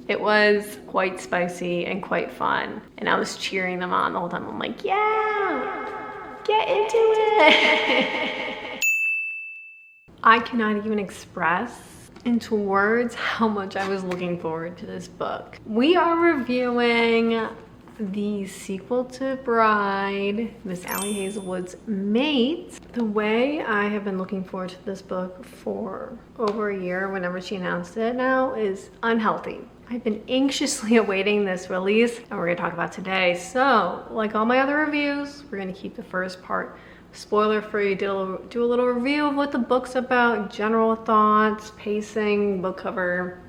It was quite spicy and quite fun. And I was cheering them on the whole time. I'm like, yeah, get into it. I cannot even express into words how much I was looking forward to this book. We are reviewing the sequel to Bride, Miss Ali Hazelwood's Mate. The way I have been looking forward to this book for over a year, whenever she announced it now, is unhealthy. I've been anxiously awaiting this release, and we're gonna talk about today. So, like all my other reviews, we're gonna keep the first part spoiler-free, do a little review of what the book's about, general thoughts, pacing, book cover.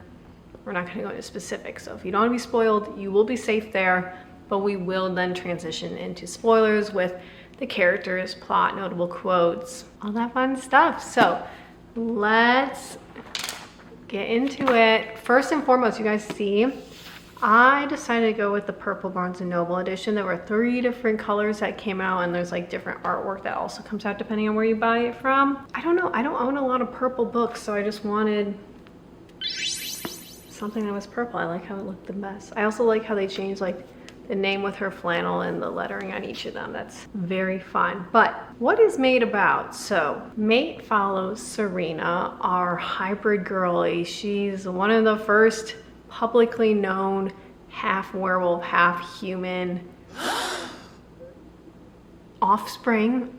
We're not gonna go into specifics, so if you don't wanna be spoiled, you will be safe there, but we will then transition into spoilers with the characters, plot, notable quotes, all that fun stuff. So let's get into it. First and foremost, you guys see, I decided to go with the purple Barnes & Noble edition. There were 3 different colors that came out, and there's like different artwork that also comes out depending on where you buy it from. I don't know, I don't own a lot of purple books, so I just wanted something that was purple. I like how it looked the best. I also like how they changed like the name with her flannel and the lettering on each of them. That's very fun. But what is Mate about? So Mate follows Serena, our hybrid girlie. She's one of the first publicly known half werewolf, half human offspring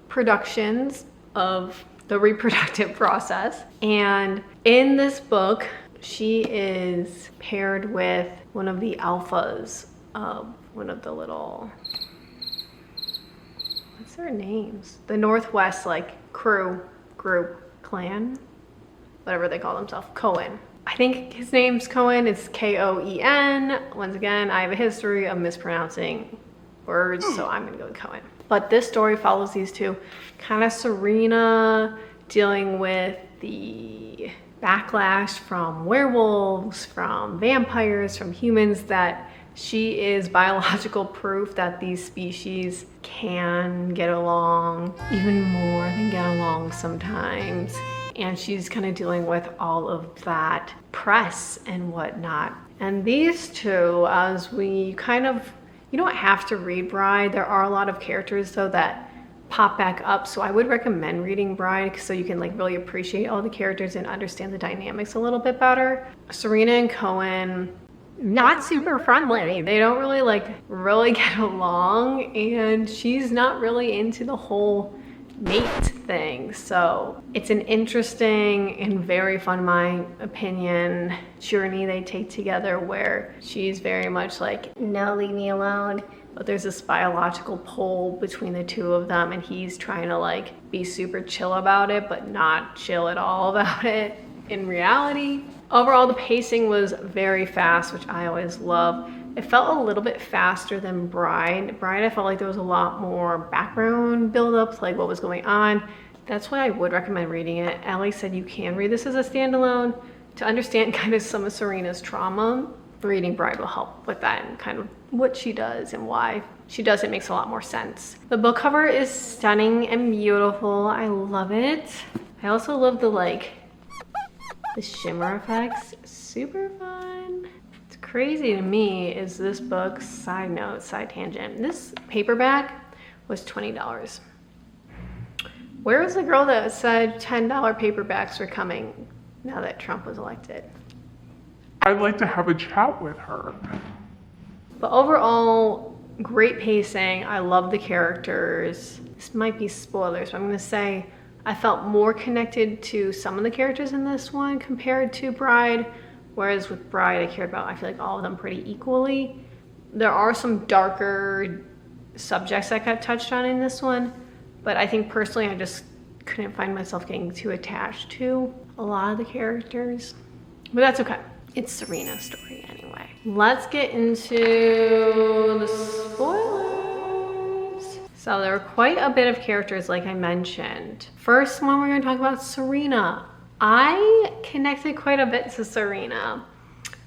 productions of the reproductive process. And in this book, she is paired with one of the alphas of one of the little, what's their names? The Northwest like crew, group, clan, whatever they call themselves, Cohen. I think his name's Cohen, it's K-O-E-N. Once again, I have a history of mispronouncing words, so I'm gonna go with Cohen. But this story follows these two, kind of Serena dealing with the backlash from werewolves, from vampires, from humans, that she is biological proof that these species can get along, even more than get along sometimes. And she's kind of dealing with all of that press and whatnot. And these two, as we kind of, you don't have to read Bride. There are a lot of characters though that pop back up, so I would recommend reading Bride so you can like really appreciate all the characters and understand the dynamics a little bit better. Serena and Cohen, not super friendly. They don't really get along, and she's not really into the whole mate thing. So it's an interesting and very fun, in my opinion, journey they take together, where she's very much like, no, leave me alone. But there's this biological pull between the two of them, and he's trying to like be super chill about it, but not chill at all about it in reality. Overall, the pacing was very fast, which I always love. It felt a little bit faster than Bride. Bride, I felt like there was a lot more background buildup, like what was going on. That's why I would recommend reading it. Ali said you can read this as a standalone to understand kind of some of Serena's trauma. Reading Bride will help with that and kind of what she does and why she does it makes a lot more sense. The book cover is stunning and beautiful. I love it. I also love the shimmer effects. Super fun. It's crazy to me is this book, side note, side tangent, this paperback was $20. Where was the girl that said $10 paperbacks were coming now that Trump was elected? I'd like to have a chat with her. But overall, great pacing. I love the characters. This might be spoilers, but I'm gonna say I felt more connected to some of the characters in this one compared to Bride, whereas with Bride, I feel like all of them pretty equally. There are some darker subjects that got touched on in this one, but I think personally I just couldn't find myself getting too attached to a lot of the characters. But that's okay. It's Serena's story anyway. Let's get into the spoilers. So there were quite a bit of characters like I mentioned. First one, we're gonna talk about Serena. I connected quite a bit to Serena.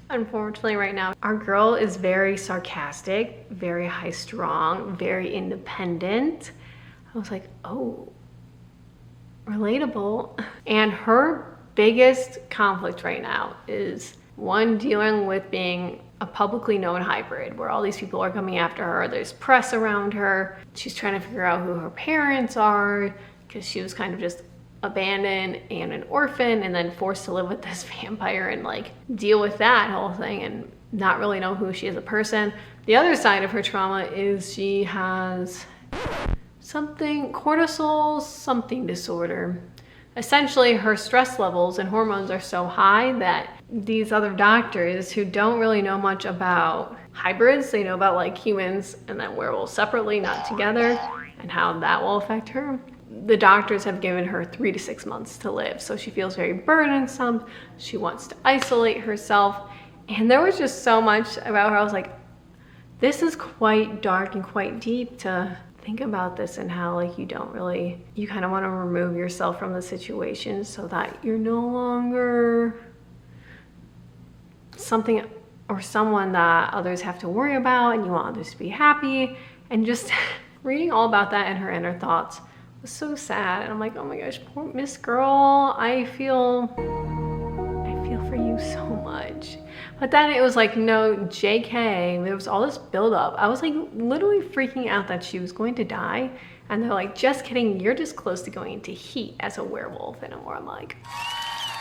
Unfortunately right now, our girl is very sarcastic, very high strung, very independent. I was like, oh, relatable. And her biggest conflict right now is One, dealing with being a publicly known hybrid where all these people are coming after her. There's press around her. She's trying to figure out who her parents are because she was kind of just abandoned and an orphan and then forced to live with this vampire and like deal with that whole thing and not really know who she is as a person. The other side of her trauma is she has cortisol something disorder. Essentially, her stress levels and hormones are so high that these other doctors who don't really know much about hybrids, they know about like humans and then werewolves separately, not together, and how that will affect her. The doctors have given her 3 to 6 months to live, so she feels very burdensome. She wants to isolate herself, and there was just so much about her. I was like, this is quite dark and quite deep to think about this, and how like you kind of want to remove yourself from the situation so that you're no longer something or someone that others have to worry about, and you want others to be happy. And just reading all about that and her inner thoughts was so sad. And I'm like, oh my gosh, poor Miss Girl. I feel for you so much. But then it was like, no, JK, there was all this buildup. I was like literally freaking out that she was going to die. And they're like, just kidding, you're just close to going into heat as a werewolf. And I'm like,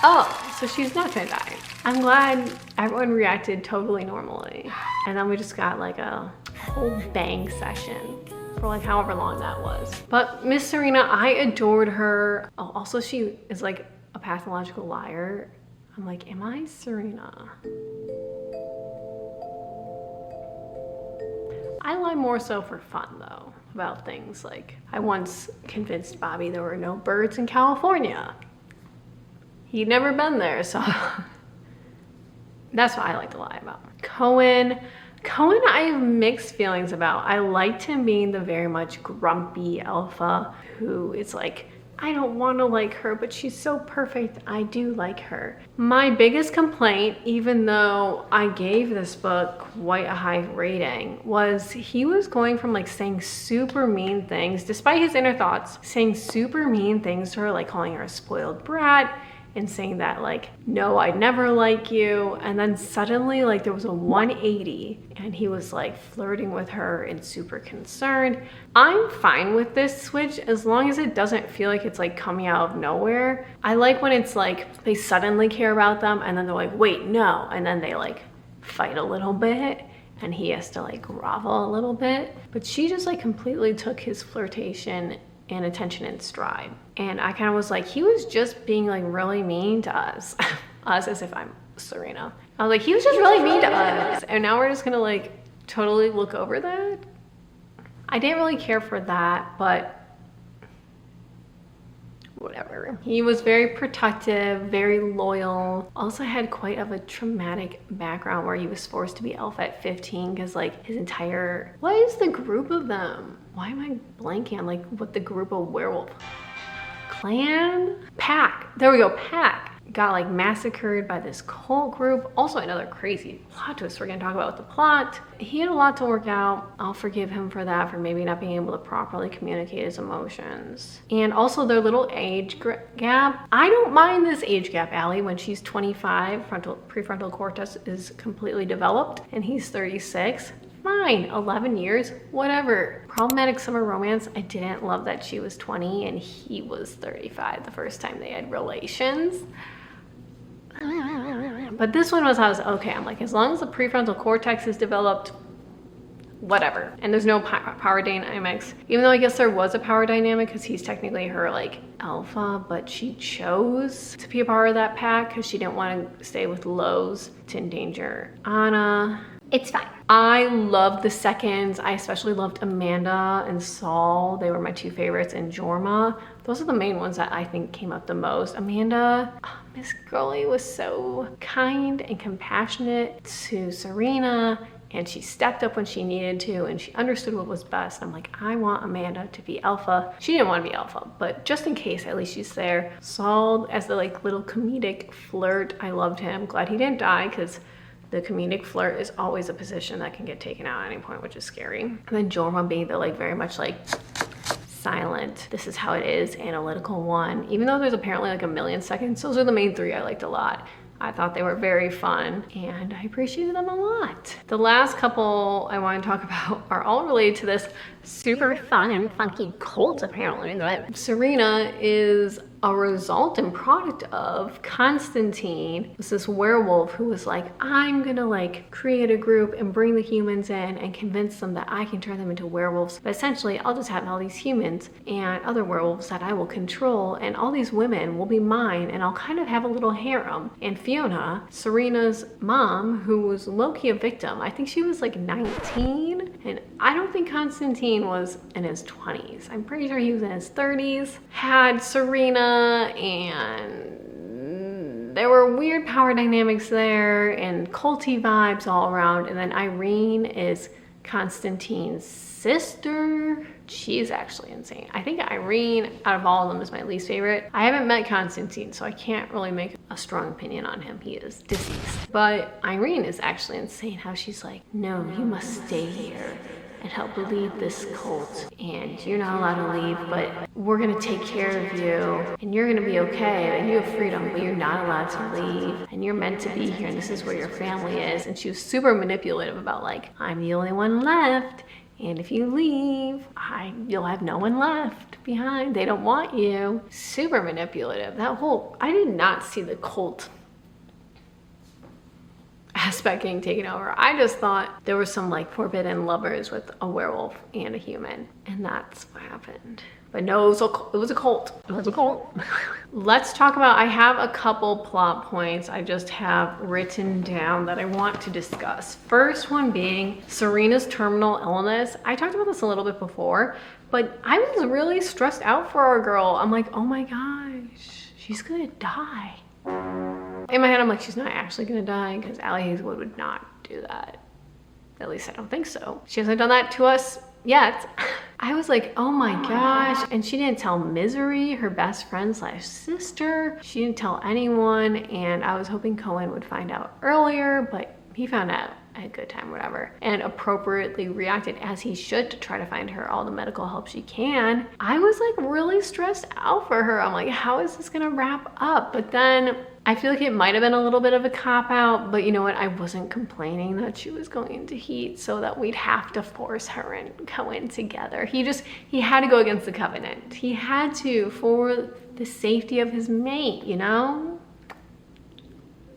oh, so she's not gonna die. I'm glad everyone reacted totally normally. And then we just got like a whole bang session for like however long that was. But Miss Serena, I adored her. Oh, also she is like a pathological liar. I'm like, am I Serena? I lie more so for fun though, about things like I once convinced Bobby there were no birds in California. He'd never been there, so that's what I like to lie about. Cohen, I have mixed feelings about. I liked him being the very much grumpy alpha who is like, I don't want to like her, but she's so perfect. I do like her. My biggest complaint, even though I gave this book quite a high rating, was he was going from like saying super mean things, despite his inner thoughts, saying super mean things to her, like calling her a spoiled brat, and saying that like, no, I'd never like you. And then suddenly like there was a 180 and he was like flirting with her and super concerned. I'm fine with this switch as long as it doesn't feel like it's like coming out of nowhere. I like when it's like they suddenly care about them and then they're like, wait, no. And then they like fight a little bit and he has to like grovel a little bit. But she just like completely took his flirtation and attention in stride. And I kind of was like, he was just being like really mean to us. Us as if I'm Serena. I was like, he was just really mean to us. And now we're just gonna like totally look over that. I didn't really care for that, but whatever. He was very protective, very loyal. Also had quite of a traumatic background where he was forced to be alpha at 15 because like his entire, what is the group of them? Why am I blanking on like what the group of werewolf? Clan? Pack. There we go, Pack. Got like massacred by this cult group. Also another crazy plot twist we're gonna talk about with the plot. He had a lot to work out. I'll forgive him for that, for maybe not being able to properly communicate his emotions. And also their little age gap. I don't mind this age gap, Ali. When she's 25, prefrontal cortex is completely developed, and he's 36. Fine, 11 years, whatever. Problematic summer romance. I didn't love that she was 20 and he was 35 the first time they had relations. But this one I was okay. I'm like, as long as the prefrontal cortex is developed, whatever. And there's no power dynamics. Even though I guess there was a power dynamic because he's technically her like alpha, but she chose to be a part of that pack because she didn't want to stay with Lowe's to endanger Anna. It's fine. I loved the seconds. I especially loved Amanda and Saul. They were my two favorites, and Jorma. Those are the main ones that I think came up the most. Amanda, Miss Girlie was so kind and compassionate to Serena, and she stepped up when she needed to, and she understood what was best. I'm like, I want Amanda to be alpha. She didn't want to be alpha, but just in case, at least she's there. Saul as the like little comedic flirt. I loved him. Glad he didn't die, because the comedic flirt is always a position that can get taken out at any point, which is scary. And then Jorma being the like very much like silent, this is how it is, analytical one. Even though there's apparently like a million seconds, those are the main three I liked a lot. I thought they were very fun and I appreciated them a lot. The last couple I want to talk about are all related to this super fun and funky cult apparently. Serena is a result and product of Constantine. Was this werewolf who was like, I'm gonna like create a group and bring the humans in and convince them that I can turn them into werewolves. But essentially, I'll just have all these humans and other werewolves that I will control, and all these women will be mine, and I'll kind of have a little harem. And Fiona, Serena's mom, who was low-key a victim, I think she was like 19, and I don't think Constantine was in his 20s. I'm pretty sure he was in his 30s. Had Serena, and there were weird power dynamics there and culty vibes all around. And then Irene is Constantine's sister. She's actually insane. I think Irene, out of all of them, is my least favorite. I haven't met Constantine, so I can't really make a strong opinion on him. He is deceased. But Irene is actually insane, how she's like, no, you must stay here and help lead this cult, and you're not allowed to leave, but we're gonna take care of you, and you're gonna be okay, and you have freedom, but you're not allowed to leave, and you're meant to be here, and this is where your family is. And she was super manipulative about like, I'm the only one left, and if you leave, you'll have no one left behind. They don't want you. Super manipulative. I did not see the cult aspect getting taken over. I just thought there were some like forbidden lovers with a werewolf and a human, and that's what happened. But no, it was a cult. It was a cult. Let's talk about, I have a couple plot points I just have written down that I want to discuss. First one being Serena's terminal illness. I talked about this a little bit before, but I was really stressed out for our girl. I'm like, oh my gosh, she's gonna die. In my head, I'm like, she's not actually gonna die, because Ali Hazelwood would not do that. At least I don't think so. She hasn't done that to us yet. I was like, oh my gosh. And she didn't tell Misery, her best friend slash sister. She didn't tell anyone. And I was hoping Cohen would find out earlier, but he found out at a good time, whatever, and appropriately reacted as he should to try to find her all the medical help she can. I was like really stressed out for her. I'm like, how is this gonna wrap up? But then I feel like it might have been a little bit of a cop-out, but you know what? I wasn't complaining that she was going into heat so that we'd have to force her and Cohen together. He had to go against the covenant. He had to, for the safety of his mate, you know?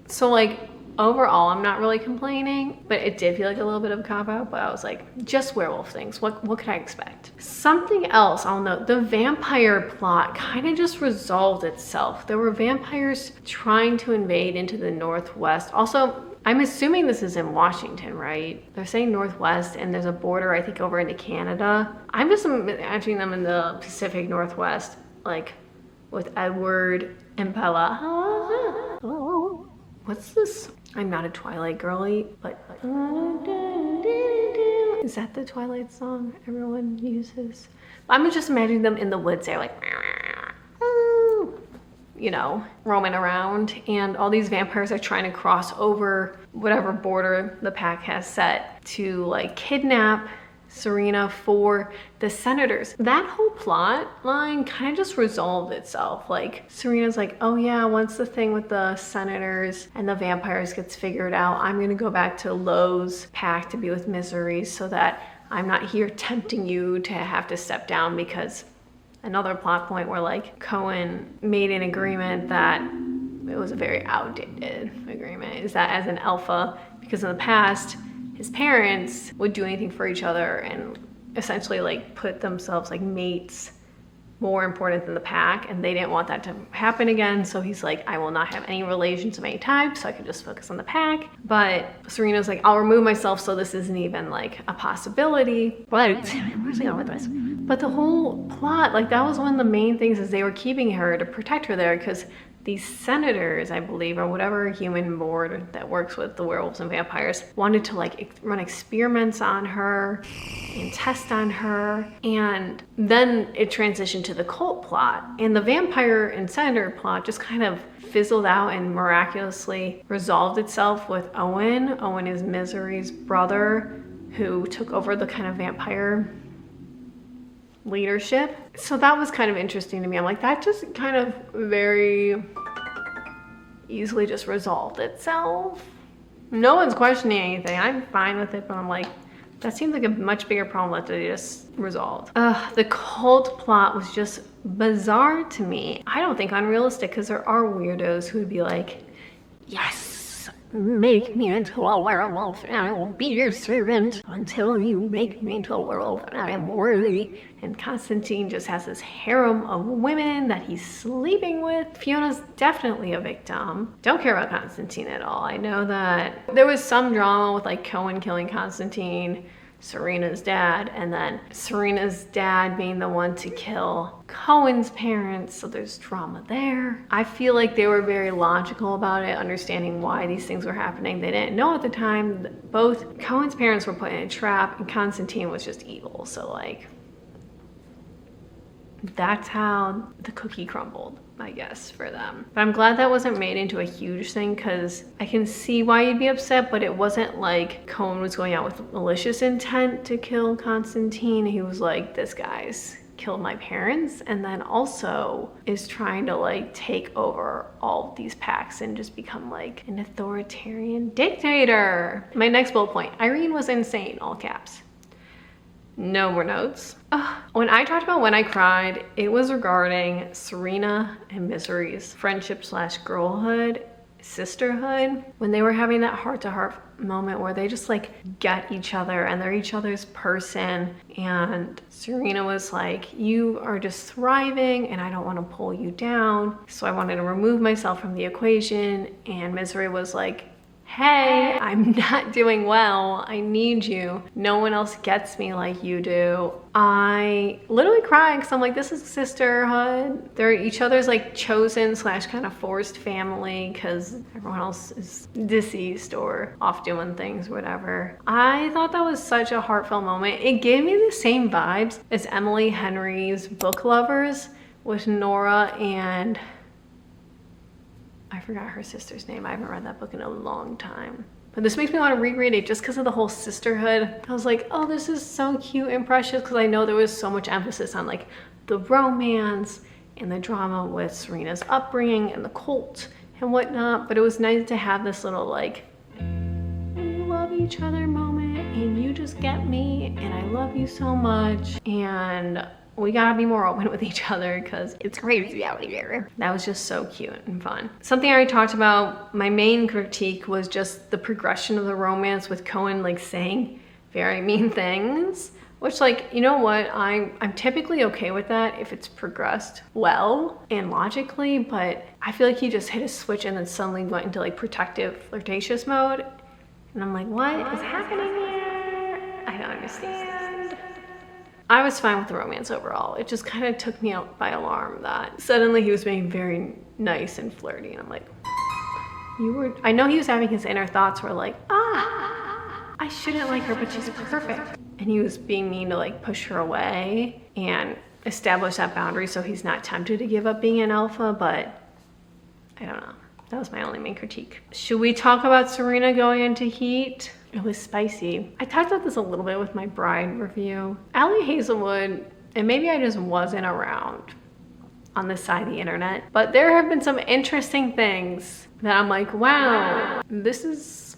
So like, overall, I'm not really complaining, but it did feel like a little bit of a cop-out, but I was like, just werewolf things. What could I expect? Something else I'll note, the vampire plot kind of just resolved itself. There were vampires trying to invade into the Northwest. Also, I'm assuming this is in Washington, right? They're saying Northwest, and there's a border, I think, over into Canada. I'm just imagining them in the Pacific Northwest, like with Edward and Bella. What's this? I'm not a Twilight girly, but is that the Twilight song everyone uses? I'm just imagining them in the woods. They're like, you know, roaming around, and all these vampires are trying to cross over whatever border the pack has set to like kidnap Serena for the senators. That whole plot line kind of just resolved itself. Like, Serena's like, oh yeah, once the thing with the senators and the vampires gets figured out, I'm gonna go back to Lowe's pack to be with Misery so that I'm not here tempting you to have to step down. Because another plot point where like Cohen made an agreement that it was a very outdated agreement, is that as an alpha, because in the past, his parents would do anything for each other and essentially like put themselves like mates more important than the pack, and they didn't want that to happen again. So he's like, I will not have any relations of any type, so I can just focus on the pack. But Serena's like, I'll remove myself so this isn't even like a possibility. But where's he going with this? But the whole plot, like that was one of the main things, is they were keeping her to protect her there, because these senators, I believe, or whatever human board that works with the werewolves and vampires, wanted to like run experiments on her and test on her. And then it transitioned to the cult plot, and the vampire and senator plot just kind of fizzled out and miraculously resolved itself with Owen. Owen is Misery's brother, who took over the kind of vampire leadership. So that was kind of interesting to me. I'm like, that just kind of very easily just resolved itself. No one's questioning anything. I'm fine with it, but I'm like, that seems like a much bigger problem that they just resolved. The cult plot was just bizarre to me. I don't think unrealistic, because there are weirdos who would be like, yes, make me into a werewolf and I will be your servant until you make me into a werewolf and I am worthy. And Constantine just has this harem of women that he's sleeping with. Fiona's definitely a victim. Don't care about Constantine at all. I know that there was some drama with like Cohen killing Constantine, Serena's dad, and then Serena's dad being the one to kill Cohen's parents, so there's drama there. I feel like they were very logical about it, understanding why these things were happening. They didn't know at the time that both Cohen's parents were put in a trap and Constantine was just evil, so like, that's how the cookie crumbled, I guess, for them. But I'm glad that wasn't made into a huge thing, because I can see why you'd be upset, but it wasn't like Cohen was going out with malicious intent to kill Constantine. He was like, this guy's killed my parents, and then also is trying to like take over all of these packs and just become like an authoritarian dictator. My next bullet point, Irene was insane, all caps. No more notes. When I talked about when I cried, it was regarding Serena and Misery's friendship slash girlhood, sisterhood, when they were having that heart-to-heart moment where they just like get each other and they're each other's person. And Serena was like, you are just thriving and I don't want to pull you down, so I wanted to remove myself from the equation. And Misery was like, hey, I'm not doing well. I need you. No one else gets me like you do. I literally cried because I'm like, this is sisterhood. They're each other's like chosen slash kind of forced family because everyone else is deceased or off doing things, whatever. I thought that was such a heartfelt moment. It gave me the same vibes as Emily Henry's Book Lovers with Nora and I forgot her sister's name. I haven't read that book in a long time. But this makes me want to reread it just because of the whole sisterhood. I was like, oh, this is so cute and precious, because I know there was so much emphasis on like the romance and the drama with Serena's upbringing and the cult and whatnot. But it was nice to have this little like, we love each other moment and you just get me and I love you so much. And we gotta be more open with each other because it's crazy out here. That was just so cute and fun. Something I already talked about, my main critique was just the progression of the romance with Cohen like saying very mean things, which like, you know what, I'm typically okay with that if it's progressed well and logically, but I feel like he just hit a switch and then suddenly went into like protective, flirtatious mode. And I'm like, what is happening here? I don't understand. I was fine with the romance overall. It just kind of took me out by alarm that suddenly he was being very nice and flirty. And I'm like, I know he was having his inner thoughts where like, I shouldn't like her, but she's perfect. And he was being mean to like push her away and establish that boundary so he's not tempted to give up being an alpha, but I don't know. That was my only main critique. Should we talk about Serena going into heat? It was spicy. I talked about this a little bit with my Bride review. Ali Hazelwood, and maybe I just wasn't around on this side of the internet, but there have been some interesting things that I'm like, wow, this is,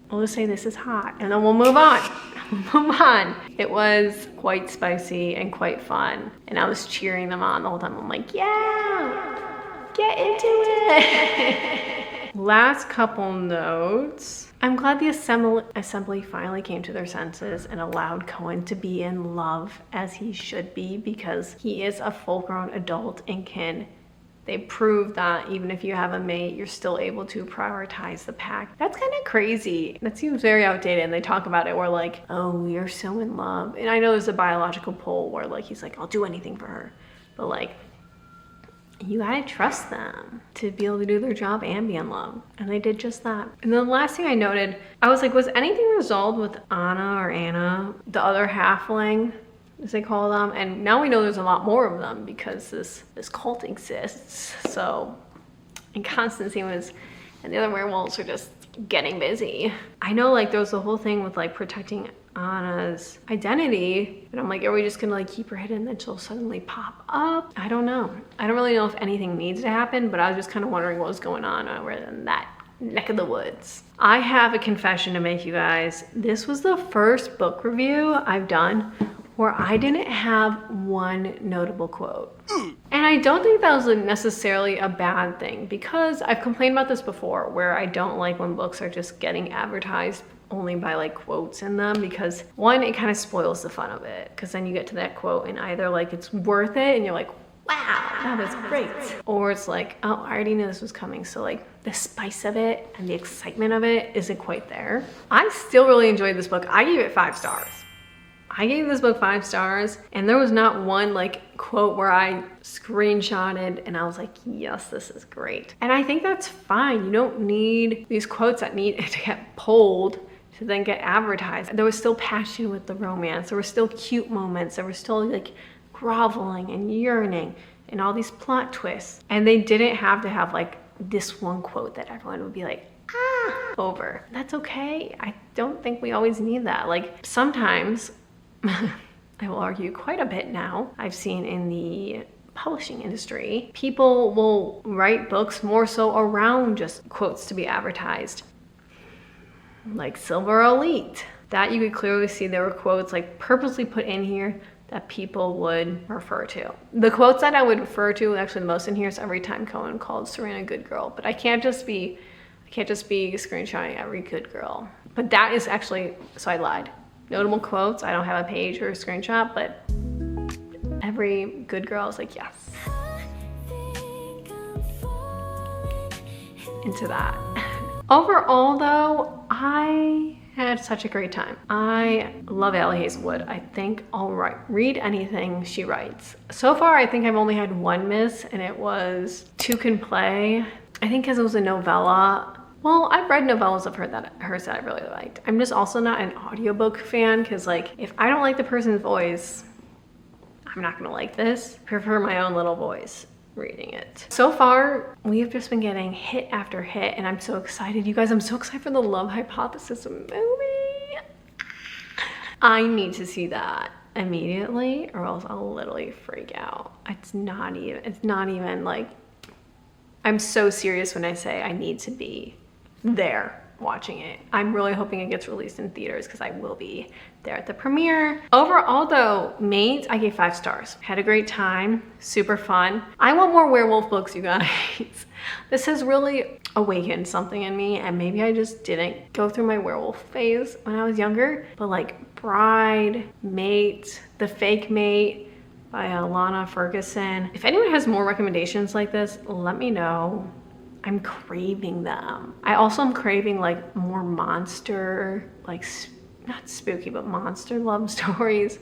we'll just say this is hot, and then we'll move on. It was quite spicy and quite fun, and I was cheering them on the whole time. I'm like, yeah, get into it. Last couple notes. I'm glad the assembly finally came to their senses and allowed Cohen to be in love as he should be, because he is a full-grown adult and they prove that even if you have a mate, you're still able to prioritize the pack. That's kind of crazy. That seems very outdated, and they talk about it where like, oh, we are so in love. And I know there's a biological pull where like he's like, I'll do anything for her. But like, you gotta trust them to be able to do their job and be in love. And they did just that. And the last thing I noted, I was like, was anything resolved with Anna, the other halfling, as they call them? And now we know there's a lot more of them because this cult exists. So, and Constantine and the other werewolves are just getting busy. I know like there was the whole thing with like protecting Anna's identity, and I'm like, are we just gonna like keep her hidden and then she'll suddenly pop up? I don't know. I don't really know if anything needs to happen, but I was just kind of wondering what was going on over in that neck of the woods. I have a confession to make, you guys. This was the first book review I've done where I didn't have one notable quote. And I don't think that was necessarily a bad thing, because I've complained about this before where I don't like when books are just getting advertised only by like quotes in them, because one, it kind of spoils the fun of it, because then you get to that quote and either like it's worth it and you're like, wow, that was great, or it's like, oh, I already knew this was coming, so like the spice of it and the excitement of it isn't quite there. I still really enjoyed this book. I gave it 5 stars. I gave this book 5 stars, and there was not one like quote where I screenshotted and I was like, yes, this is great. And I think that's fine. You don't need these quotes that need to get pulled to then get advertised. There was still passion with the romance. There were still cute moments. There was still like groveling and yearning and all these plot twists. And they didn't have to have like this one quote that everyone would be like, ah, over. That's okay. I don't think we always need that. Like sometimes, I will argue quite a bit now, I've seen in the publishing industry, people will write books more so around just quotes to be advertised. Like Silver Elite. That you could clearly see there were quotes like purposely put in here that people would refer to. The quotes that I would refer to actually the most in here is every time Cohen called Serena a good girl, but I can't just be screenshotting every good girl. But that is actually, so I lied. Notable quotes, I don't have a page or a screenshot, but every good girl is like, yes. Into that. Overall though, I had such a great time. I love Ali Hazelwood. I think I'll read anything she writes. So far, I think I've only had one miss, and it was Two Can Play. I think because it was a novella. Well, I've read novellas of hers that I really liked. I'm just also not an audiobook fan, because like, if I don't like the person's voice, I'm not gonna like this. I prefer my own little voice reading it. So far, we have just been getting hit after hit, and I'm so excited. You guys, I'm so excited for the Love Hypothesis movie. I need to see that immediately, or else I'll literally freak out. It's not even like, I'm so serious when I say I need to be there watching it. I'm really hoping it gets released in theaters, because I will be there at the premiere. Overall though, Mate, I gave 5 stars. Had a great time, super fun. I want more werewolf books, you guys. This has really awakened something in me, and maybe I just didn't go through my werewolf phase when I was younger, but like Bride, Mate, The Fake Mate by Alana Ferguson. If anyone has more recommendations like this, let me know. I'm craving them. I also am craving like more monster, like not spooky, but monster love stories.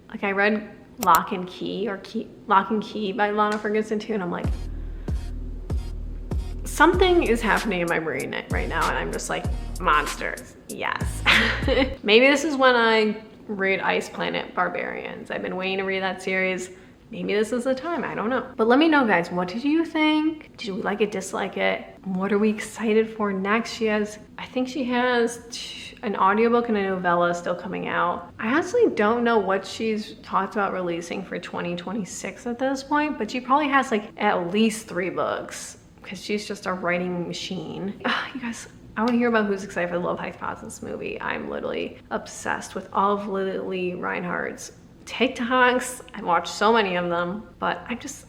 Like I read Lock and Key by Alana Ferguson too, and I'm like, something is happening in my brain right now, and I'm just like, monsters, yes. Maybe this is when I read Ice Planet Barbarians. I've been waiting to read that series. Maybe this is the time, I don't know. But let me know, guys, what did you think? Did you like it, dislike it? What are we excited for next? I think she has an audiobook and a novella still coming out. I honestly don't know what she's talked about releasing for 2026 at this point, but she probably has like at least 3 books, because she's just a writing machine. You guys, I want to hear about who's excited for the Love Hypothesis movie. I'm literally obsessed with all of Lily Reinhardt's TikToks. I watched so many of them, but I just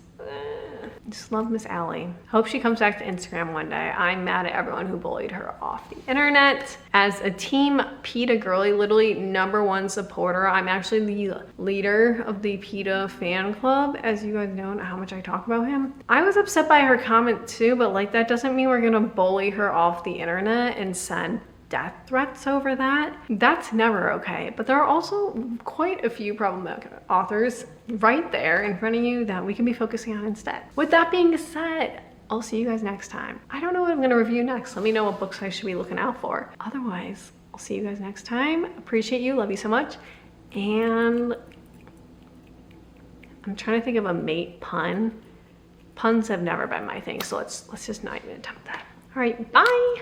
love Miss Ali. Hope she comes back to Instagram one day. I'm mad at everyone who bullied her off the internet. As a team PETA girly, literally #1 supporter, I'm actually the leader of the PETA fan club, as you guys know how much I talk about him. I was upset by her comment too, but like that doesn't mean we're gonna bully her off the internet and send death threats over that. That's never okay. But there are also quite a few problematic authors right there in front of you that we can be focusing on instead. With that being said, I'll see you guys next time. I don't know what I'm gonna review next. Let me know what books I should be looking out for. Otherwise, I'll see you guys next time. Appreciate you, love you so much. And I'm trying to think of a mate pun. Puns have never been my thing, so let's just not even attempt that. All right, bye.